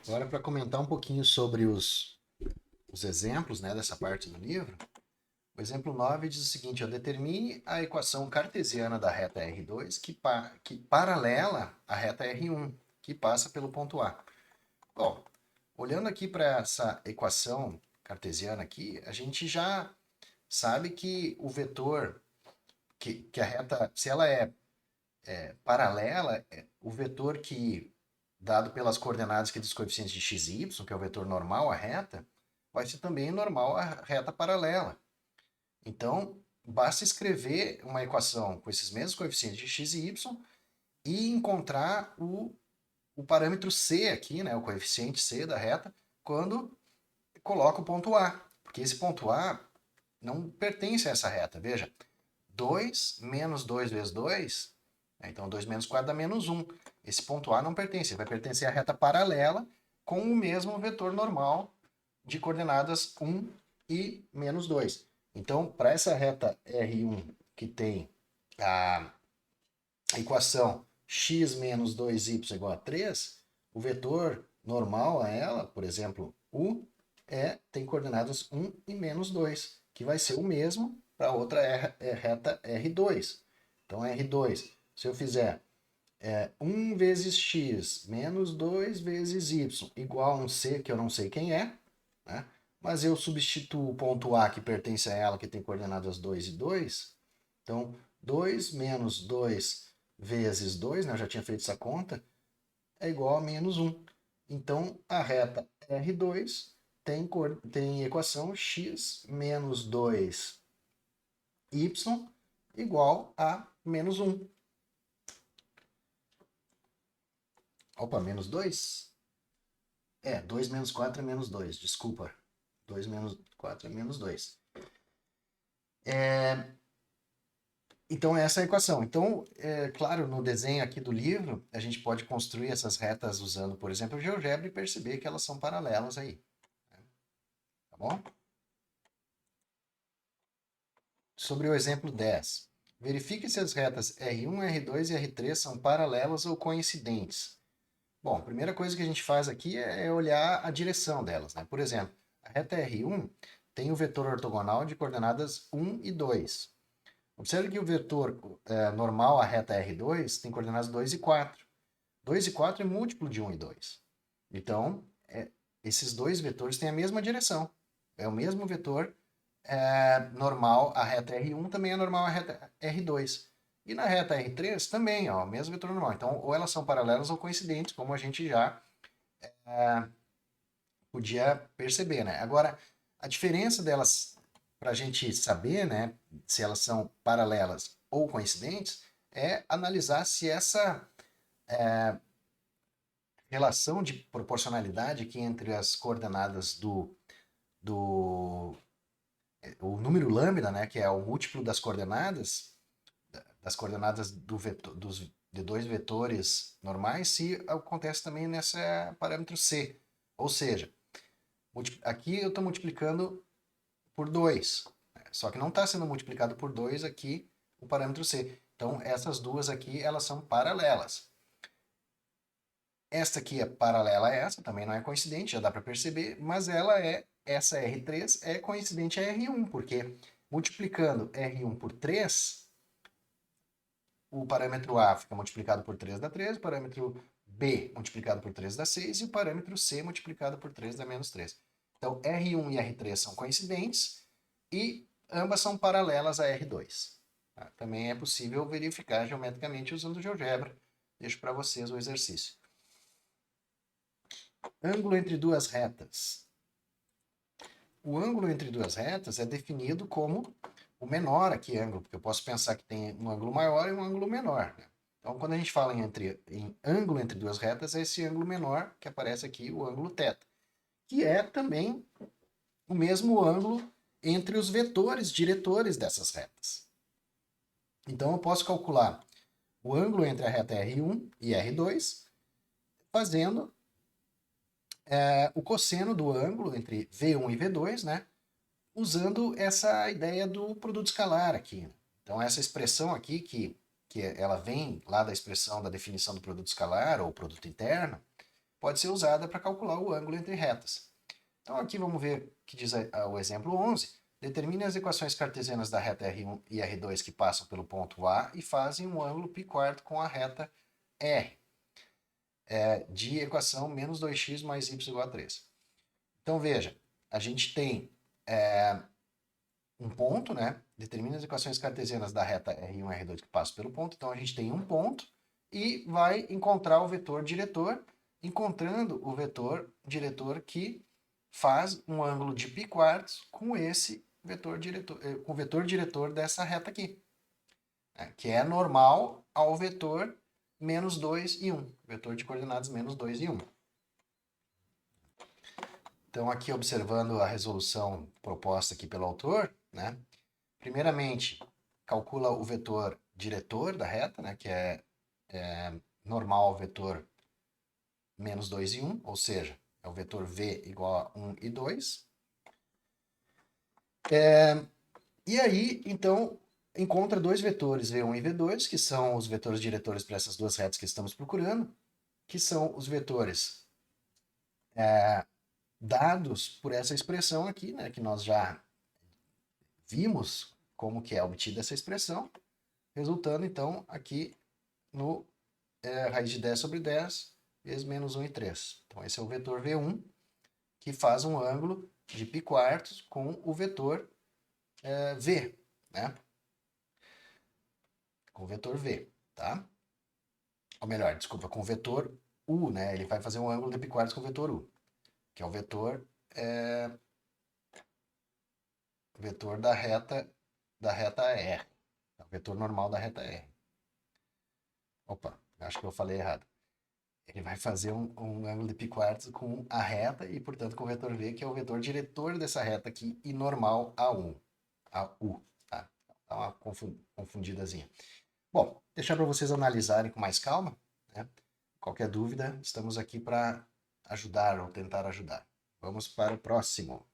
Agora, para comentar um pouquinho sobre os exemplos, né, dessa parte do livro, o exemplo 9 diz o seguinte: determine a equação cartesiana da reta R2 que paralela à reta R1, que passa pelo ponto A. Bom, olhando aqui para essa equação cartesiana aqui, a gente já sabe que o vetor, que a reta, se ela é paralela, o vetor que, dado pelas coordenadas que diz coeficientes de x e y, que é o vetor normal à reta, vai ser também normal à reta paralela. Então, basta escrever uma equação com esses mesmos coeficientes de x e y e encontrar o parâmetro c aqui, né, o coeficiente c da reta, quando coloca o ponto A. Porque esse ponto A não pertence a essa reta. Veja, 2 menos 2 vezes 2, né, então 2 menos 4 dá menos 1. Esse ponto A não pertence, vai pertencer à reta paralela com o mesmo vetor normal de coordenadas 1 e menos 2. Então, para essa reta R1 que tem a equação x menos 2y igual a 3, o vetor normal a ela, por exemplo, u, tem coordenadas 1 e menos 2, que vai ser o mesmo para a outra reta R2. Então, R2, se eu fizer 1 vezes x menos 2 vezes y igual a um c, que eu não sei quem é, né? Mas eu substituo o ponto A que pertence a ela, que tem coordenadas 2 e 2. Então, 2 menos 2 vezes 2, né? Eu já tinha feito essa conta, é igual a menos 1. Então, a reta R2 tem equação x menos 2y igual a menos 1. Opa, menos 2? 2 menos 4 é menos 2, desculpa. 2 menos 4 é menos 2. Então, essa é a equação. Então, claro, no desenho aqui do livro, a gente pode construir essas retas usando, por exemplo, o GeoGebra e perceber que elas são paralelas aí. Tá bom? Sobre o exemplo 10. Verifique se as retas R1, R2 e R3 são paralelas ou coincidentes. Bom, a primeira coisa que a gente faz aqui é olhar a direção delas, né? Por exemplo, a reta R1 tem o vetor ortogonal de coordenadas 1 e 2. Observe que o vetor normal à reta R2 tem coordenadas 2 e 4. 2 e 4 é múltiplo de 1 e 2. Então, esses dois vetores têm a mesma direção. É o mesmo vetor normal, a reta R1 também é normal à reta R2. E na reta R3 também, ó, o mesmo vetor normal. Então, ou elas são paralelas ou coincidentes, como a gente já podia perceber, né? Agora, a diferença delas, para a gente saber, né, se elas são paralelas ou coincidentes, é analisar se essa relação de proporcionalidade aqui entre as coordenadas do o número lambda, né, que é o múltiplo das coordenadas de dois vetores normais, se acontece também nessa parâmetro c. Ou seja, aqui eu estou multiplicando por 2, só que não está sendo multiplicado por 2 aqui o parâmetro c. Então, essas duas aqui, elas são paralelas. Esta aqui é paralela a essa, também não é coincidente, já dá para perceber, mas essa R3 é coincidente a R1, porque multiplicando R1 por 3, o parâmetro A fica multiplicado por 3 dá 3, o parâmetro B multiplicado por 3 dá 6 e o parâmetro C multiplicado por 3 dá menos 3. Então, R1 e R3 são coincidentes e ambas são paralelas a R2. Tá? Também é possível verificar geometricamente usando o GeoGebra. Deixo para vocês o exercício. Ângulo entre duas retas. O ângulo entre duas retas é definido como o menor aqui ângulo, porque eu posso pensar que tem um ângulo maior e um ângulo menor. Né? Então, quando a gente fala em ângulo entre duas retas, é esse ângulo menor que aparece aqui, o ângulo θ, que é também o mesmo ângulo entre os vetores diretores dessas retas. Então, eu posso calcular o ângulo entre a reta R1 e R2 fazendo o cosseno do ângulo entre V1 e V2, né? Usando essa ideia do produto escalar aqui. Então, essa expressão aqui, que ela vem lá da expressão da definição do produto escalar ou produto interno, pode ser usada para calcular o ângulo entre retas. Então aqui vamos ver o que diz o exemplo 11. Determine as equações cartesianas da reta R1 e R2 que passam pelo ponto A e fazem um ângulo π² com a reta R, de equação menos 2x mais y igual a 3. Então veja, a gente tem um ponto, né? Determina as equações cartesianas da reta R1 e R2 que passam pelo ponto. Então a gente tem um ponto e vai encontrar o vetor diretor, encontrando o vetor diretor que faz um ângulo de π² com esse vetor diretor, com o vetor diretor dessa reta aqui, que é normal ao vetor menos 2 e 1, vetor de coordenadas menos 2 e 1. Então, aqui observando a resolução proposta aqui pelo autor, né? Primeiramente, calcula o vetor diretor da reta, né? Que é normal ao vetor menos 2 e 1, ou seja, é o vetor v igual a 1 e 2. E aí, então, encontra dois vetores, v1 e v2, que são os vetores diretores para essas duas retas que estamos procurando, que são os vetores dados por essa expressão aqui, né, que nós já vimos como que é obtida essa expressão, resultando, então, aqui no raiz de 10 sobre 10 vezes menos 1 e 3. Então, esse é o vetor v1, que faz um ângulo de π² com o vetor v, né? Com o vetor v, tá? Ou melhor, desculpa, com o vetor u, né? Ele vai fazer um ângulo de π² com o vetor u, que é o vetor da reta R, é o vetor normal da reta R. Opa, acho que eu falei errado. Ele vai fazer um ângulo de π² com a reta e, portanto, com o vetor v, que é o vetor diretor dessa reta aqui e normal a u, tá? Dá uma confundidazinha. Bom, deixar para vocês analisarem com mais calma, né? Qualquer dúvida, estamos aqui para ajudar ou tentar ajudar. Vamos para o próximo.